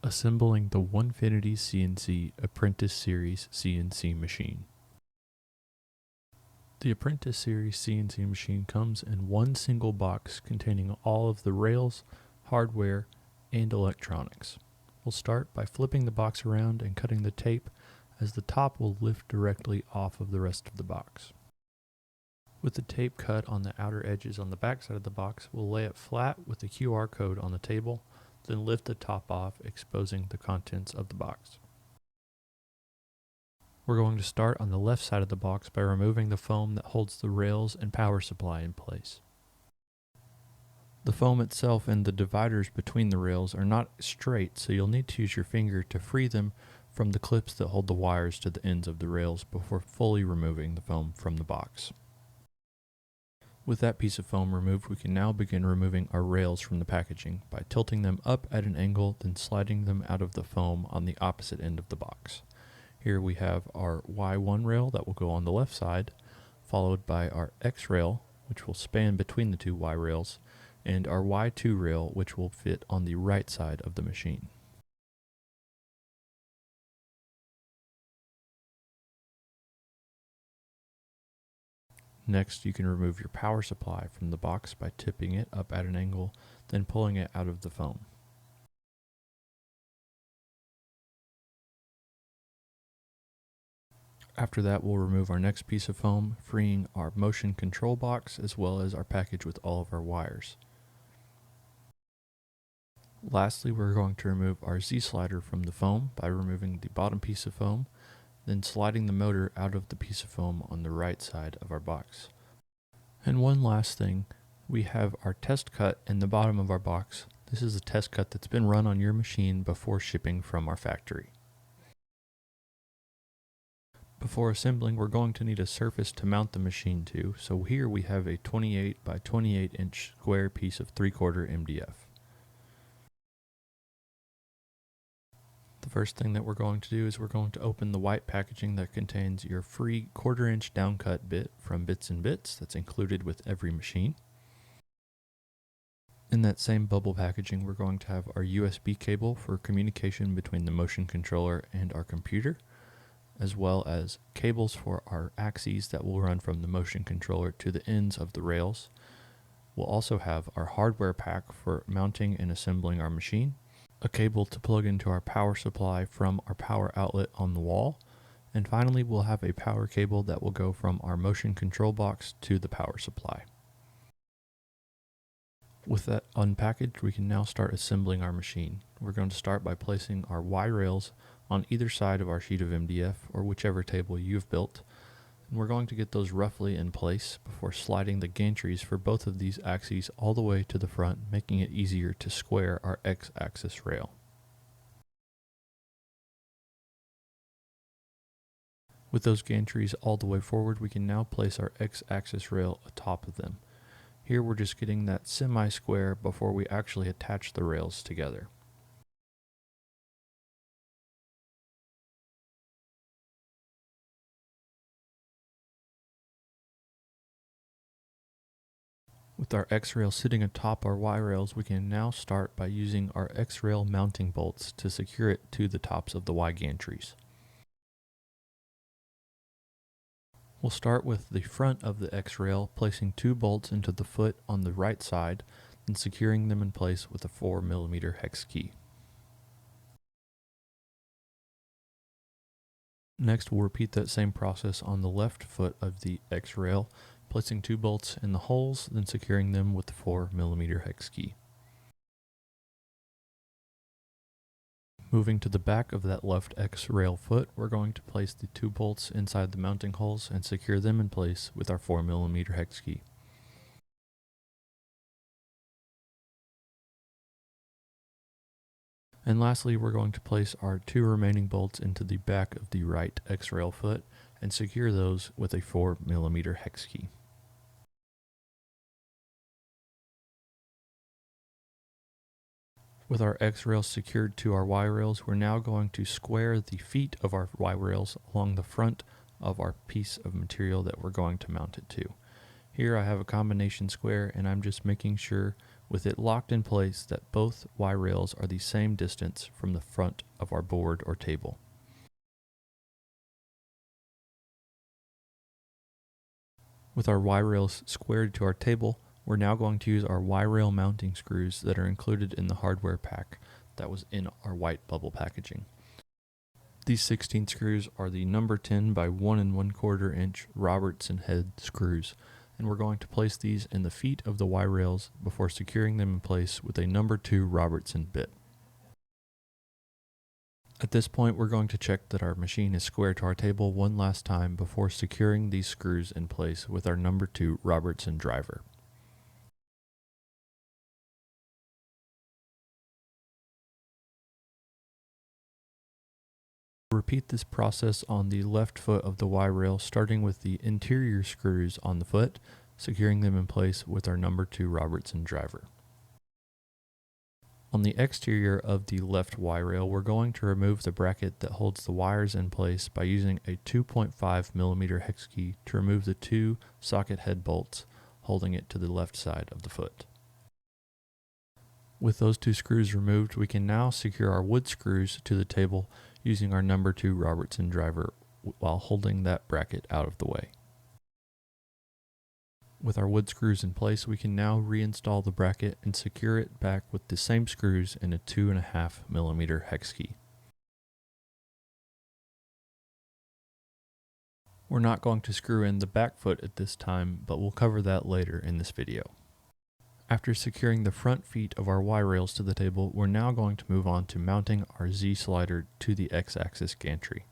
Assembling the Onefinity CNC Apprentice Series CNC machine. The Apprentice Series CNC machine comes in one single box containing all of the rails, hardware, and electronics. We'll start by flipping the box around and cutting the tape, as the top will lift directly off of the rest of the box. With the tape cut on the outer edges on the back side of the box, we'll lay it flat with the QR code on the table, then lift the top off, exposing the contents of the box. We're going to start on the left side of the box by removing the foam that holds the rails and power supply in place. The foam itself and the dividers between the rails are not straight, so you'll need to use your finger to free them from the clips that hold the wires to the ends of the rails before fully removing the foam from the box. With that piece of foam removed, we can now begin removing our rails from the packaging by tilting them up at an angle, then sliding them out of the foam on the opposite end of the box. Here we have our Y1 rail that will go on the left side, followed by our X rail, which will span between the two Y rails, and our Y2 rail, which will fit on the right side of the machine. Next, you can remove your power supply from the box by tipping it up at an angle, then pulling it out of the foam. After that, we'll remove our next piece of foam, freeing our motion control box as well as our package with all of our wires. Lastly, we're going to remove our Z-slider from the foam by removing the bottom piece of foam, then sliding the motor out of the piece of foam on the right side of our box. And one last thing, we have our test cut in the bottom of our box. This is a test cut that's been run on your machine before shipping from our factory. Before assembling, we're going to need a surface to mount the machine to, so here we have a 28 by 28 inch square piece of 3/4 MDF. The first thing that we're going to do is we're going to open the white packaging that contains your free 1/4 inch downcut bit from Bits and Bits that's included with every machine. In that same bubble packaging, we're going to have our USB cable for communication between the motion controller and our computer, as well as cables for our axes that will run from the motion controller to the ends of the rails. We'll also have our hardware pack for mounting and assembling our machine, a cable to plug into our power supply from our power outlet on the wall, and finally we'll have a power cable that will go from our motion control box to the power supply. With that unpackaged, we can now start assembling our machine. We're going to start by placing our Y rails on either side of our sheet of MDF or whichever table you've built, and we're going to get those roughly in place before sliding the gantries for both of these axes all the way to the front, making it easier to square our X-axis rail. With those gantries all the way forward, we can now place our X-axis rail atop of them. Here we're just getting that semi-square before we actually attach the rails together. With our X-rail sitting atop our Y rails, we can now start by using our X-rail mounting bolts to secure it to the tops of the Y gantries. We'll start with the front of the X-rail, placing 2 bolts into the foot on the right side, and securing them in place with a 4mm hex key. Next, we'll repeat that same process on the left foot of the X-rail, placing 2 bolts in the holes, then securing them with the 4mm hex key. Moving to the back of that left X-rail foot, we're going to place the 2 bolts inside the mounting holes and secure them in place with our 4mm hex key. And lastly, we're going to place our 2 remaining bolts into the back of the right X-rail foot and secure those with a 4mm hex key. With our X rails secured to our Y rails, we're now going to square the feet of our Y rails along the front of our piece of material that we're going to mount it to. Here I have a combination square, and I'm just making sure with it locked in place that both Y rails are the same distance from the front of our board or table. With our Y rails squared to our table, we're now going to use our Y rail mounting screws that are included in the hardware pack that was in our white bubble packaging. These 16 screws are the number 10 by 1 1/4 inch Robertson head screws, and we're going to place these in the feet of the Y rails before securing them in place with a number 2 Robertson bit. At this point, we're going to check that our machine is square to our table one last time before securing these screws in place with our number 2 Robertson driver. Repeat this process on the left foot of the Y rail, starting with the interior screws on the foot, securing them in place with our number 2 Robertson driver. On the exterior of the left Y rail, we're going to remove the bracket that holds the wires in place by using a 2.5mm hex key to remove the 2 socket head bolts holding it to the left side of the foot. With those 2 screws removed, we can now secure our wood screws to the table using our number 2 Robertson driver while holding that bracket out of the way. With our wood screws in place, we can now reinstall the bracket and secure it back with the same screws and a 2.5mm hex key. We're not going to screw in the back foot at this time, but we'll cover that later in this video. After securing the front feet of our Y rails to the table, we're now going to move on to mounting our Z slider to the X-axis gantry.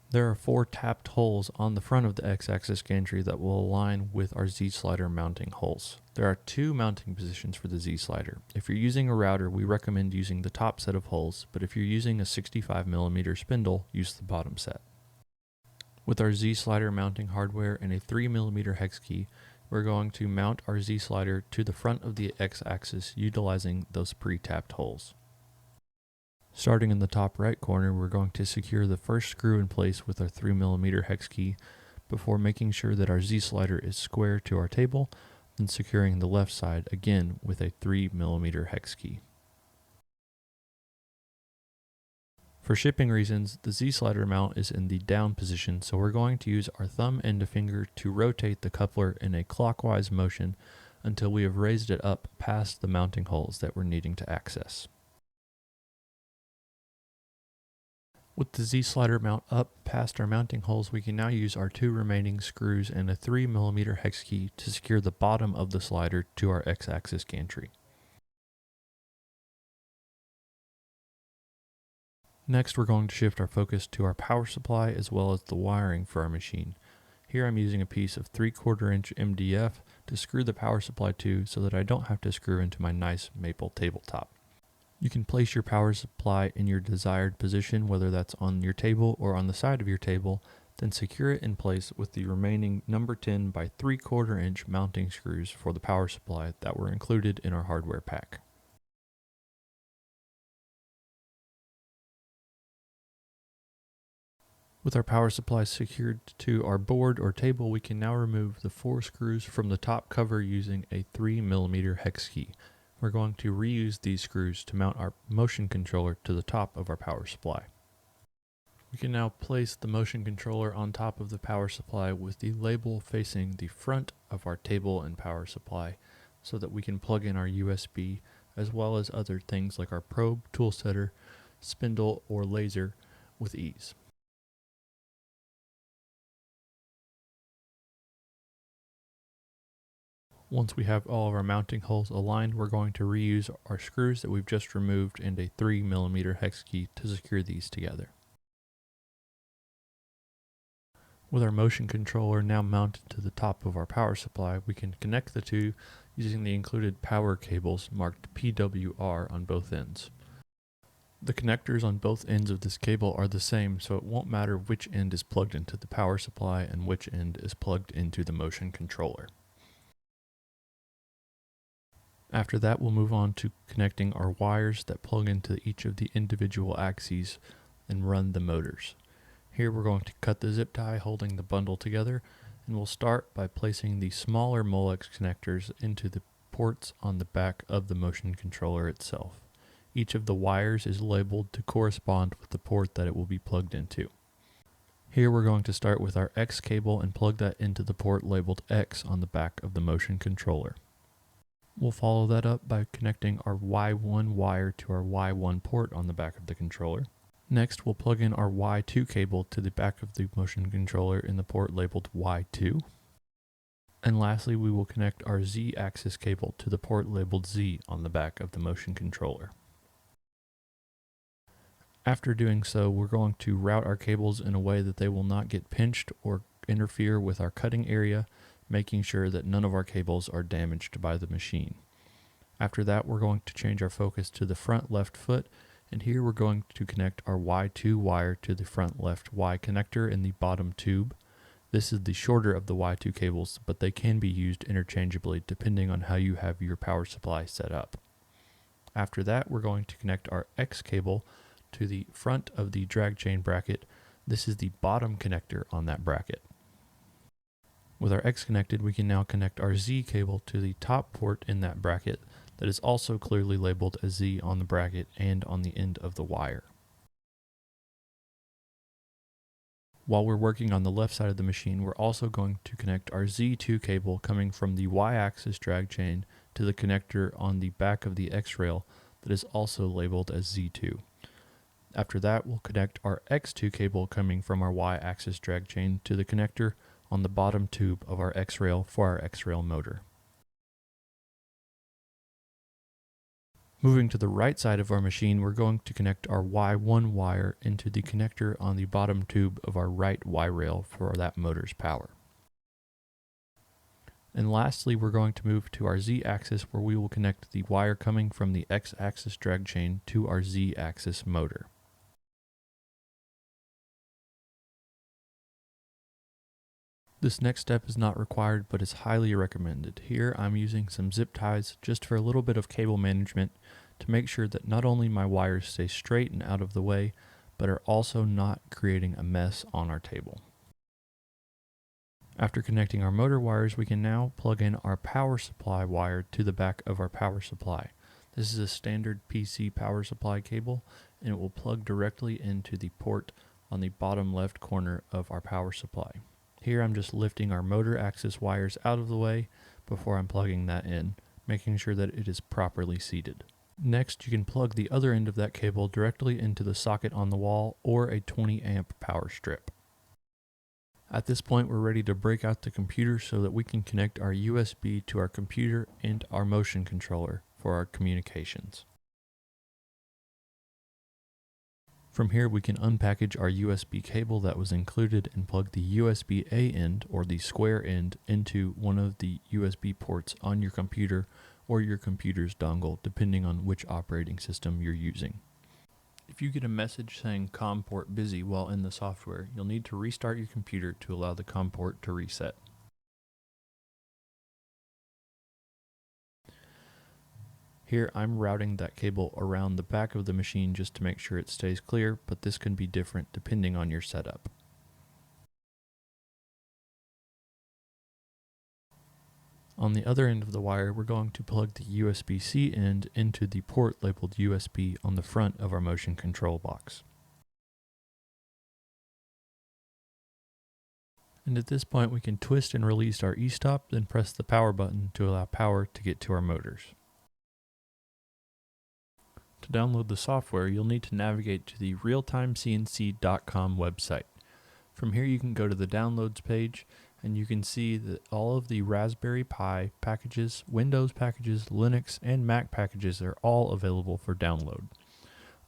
There are 4 tapped holes on the front of the X-axis gantry that will align with our Z-slider mounting holes. There are 2 mounting positions for the Z-slider. If you're using a router, we recommend using the top set of holes, but if you're using a 65mm spindle, use the bottom set. With our Z-slider mounting hardware and a 3mm hex key, we're going to mount our Z-slider to the front of the X-axis utilizing those pre-tapped holes. Starting in the top right corner, we're going to secure the first screw in place with our 3mm hex key before making sure that our Z-slider is square to our table, then securing the left side again with a 3mm hex key. For shipping reasons, the Z-slider mount is in the down position, so we're going to use our thumb and a finger to rotate the coupler in a clockwise motion until we have raised it up past the mounting holes that we're needing to access. With the Z-slider mount up past our mounting holes, we can now use our 2 remaining screws and a 3mm hex key to secure the bottom of the slider to our X-axis gantry. Next, we're going to shift our focus to our power supply as well as the wiring for our machine. Here I'm using a piece of 3/4 inch MDF to screw the power supply to so that I don't have to screw into my nice maple tabletop. You can place your power supply in your desired position, whether that's on your table or on the side of your table, then secure it in place with the remaining number 10 by 3/4 inch mounting screws for the power supply that were included in our hardware pack. With our power supply secured to our board or table, we can now remove the 4 screws from the top cover using a 3mm hex key. We're going to reuse these screws to mount our motion controller to the top of our power supply. We can now place the motion controller on top of the power supply with the label facing the front of our table and power supply so that we can plug in our USB as well as other things like our probe, tool setter, spindle, or laser with ease. Once we have all of our mounting holes aligned, we're going to reuse our screws that we've just removed and a 3mm hex key to secure these together. With our motion controller now mounted to the top of our power supply, we can connect the two using the included power cables marked PWR on both ends. The connectors on both ends of this cable are the same, so it won't matter which end is plugged into the power supply and which end is plugged into the motion controller. After that, we'll move on to connecting our wires that plug into each of the individual axes and run the motors. Here we're going to cut the zip tie holding the bundle together, and we'll start by placing the smaller Molex connectors into the ports on the back of the motion controller itself. Each of the wires is labeled to correspond with the port that it will be plugged into. Here we're going to start with our X cable and plug that into the port labeled X on the back of the motion controller. We'll follow that up by connecting our Y1 wire to our Y1 port on the back of the controller. Next, we'll plug in our Y2 cable to the back of the motion controller in the port labeled Y2. And lastly, we will connect our Z-axis cable to the port labeled Z on the back of the motion controller. After doing so, we're going to route our cables in a way that they will not get pinched or interfere with our cutting area, making sure that none of our cables are damaged by the machine. After that, we're going to change our focus to the front left foot, and here we're going to connect our Y2 wire to the front left Y connector in the bottom tube. This is the shorter of the Y2 cables, but they can be used interchangeably depending on how you have your power supply set up. After that, we're going to connect our X cable to the front of the drag chain bracket. This is the bottom connector on that bracket. With our X connected, we can now connect our Z cable to the top port in that bracket that is also clearly labeled as Z on the bracket and on the end of the wire. While we're working on the left side of the machine, we're also going to connect our Z2 cable coming from the Y-axis drag chain to the connector on the back of the X rail that is also labeled as Z2. After that, we'll connect our X2 cable coming from our Y-axis drag chain to the connector on the bottom tube of our X-rail for our X-rail motor. Moving to the right side of our machine, we're going to connect our Y1 wire into the connector on the bottom tube of our right Y-rail for that motor's power. And lastly, we're going to move to our Z-axis where we will connect the wire coming from the X-axis drag chain to our Z-axis motor. This next step is not required, but is highly recommended. Here I'm using some zip ties just for a little bit of cable management to make sure that not only my wires stay straight and out of the way, but are also not creating a mess on our table. After connecting our motor wires, we can now plug in our power supply wire to the back of our power supply. This is a standard PC power supply cable, and it will plug directly into the port on the bottom left corner of our power supply. Here I'm just lifting our motor axis wires out of the way before I'm plugging that in, making sure that it is properly seated. Next, you can plug the other end of that cable directly into the socket on the wall or a 20 amp power strip. At this point, we're ready to break out the computer so that we can connect our USB to our computer and our motion controller for our communications. From here, we can unpackage our USB cable that was included and plug the USB-A end or the square end into one of the USB ports on your computer or your computer's dongle, depending on which operating system you're using. If you get a message saying COM port busy while in the software, you'll need to restart your computer to allow the COM port to reset. Here I'm routing that cable around the back of the machine just to make sure it stays clear, but this can be different depending on your setup. On the other end of the wire, we're going to plug the USB-C end into the port labeled USB on the front of our motion control box. And at this point, we can twist and release our e-stop, then press the power button to allow power to get to our motors. To download the software, you'll need to navigate to the realtimecnc.com website. From here, you can go to the downloads page, and you can see that all of the Raspberry Pi packages, Windows packages, Linux, and Mac packages are all available for download.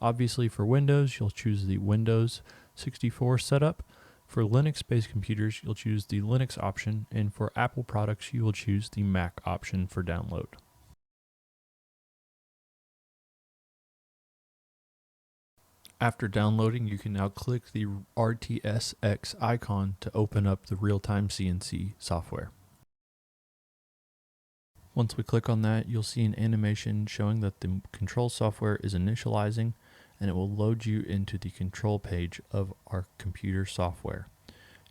Obviously, for Windows, you'll choose the Windows 64 setup. For Linux-based computers, you'll choose the Linux option, and for Apple products, you will choose the Mac option for download. After downloading, you can now click the RTSX icon to open up the Real-Time CNC software. Once we click on that, you'll see an animation showing that the control software is initializing, and it will load you into the control page of our computer software.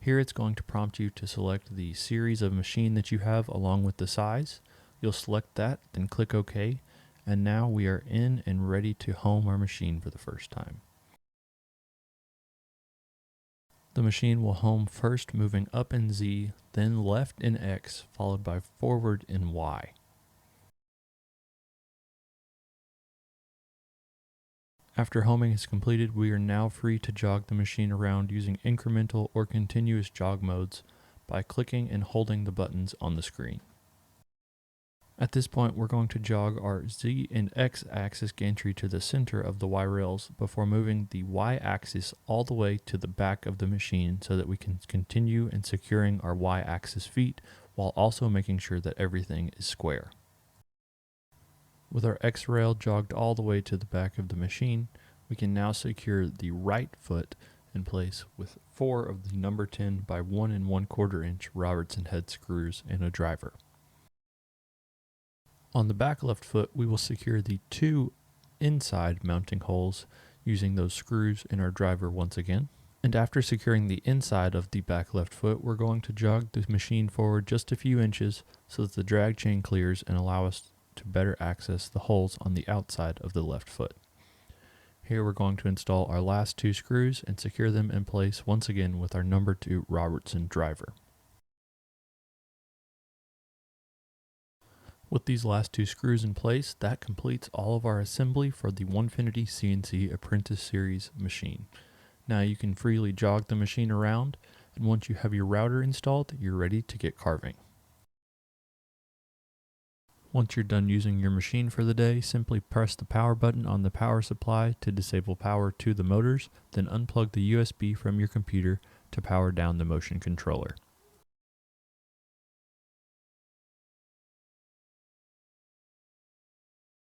Here it's going to prompt you to select the series of machine that you have along with the size. You'll select that, then click OK, and now we are in and ready to home our machine for the first time. The machine will home first moving up in Z, then left in X, followed by forward in Y. After homing is completed, we are now free to jog the machine around using incremental or continuous jog modes by clicking and holding the buttons on the screen. At this point, we're going to jog our Z and X axis gantry to the center of the Y rails before moving the Y axis all the way to the back of the machine so that we can continue in securing our Y axis feet while also making sure that everything is square. With our X rail jogged all the way to the back of the machine, we can now secure the right foot in place with 4 of the number 10 by 1 1/4 inch Robertson head screws and a driver. On the back left foot, we will secure the 2 inside mounting holes using those screws and our driver once again. And after securing the inside of the back left foot, we're going to jog the machine forward just a few inches so that the drag chain clears and allow us to better access the holes on the outside of the left foot. Here we're going to install our last 2 screws and secure them in place once again with our number 2 Robertson driver. With these last 2 screws in place, that completes all of our assembly for the Onefinity CNC Apprentice Series machine. Now you can freely jog the machine around, and once you have your router installed, you're ready to get carving. Once you're done using your machine for the day, simply press the power button on the power supply to disable power to the motors, then unplug the USB from your computer to power down the motion controller.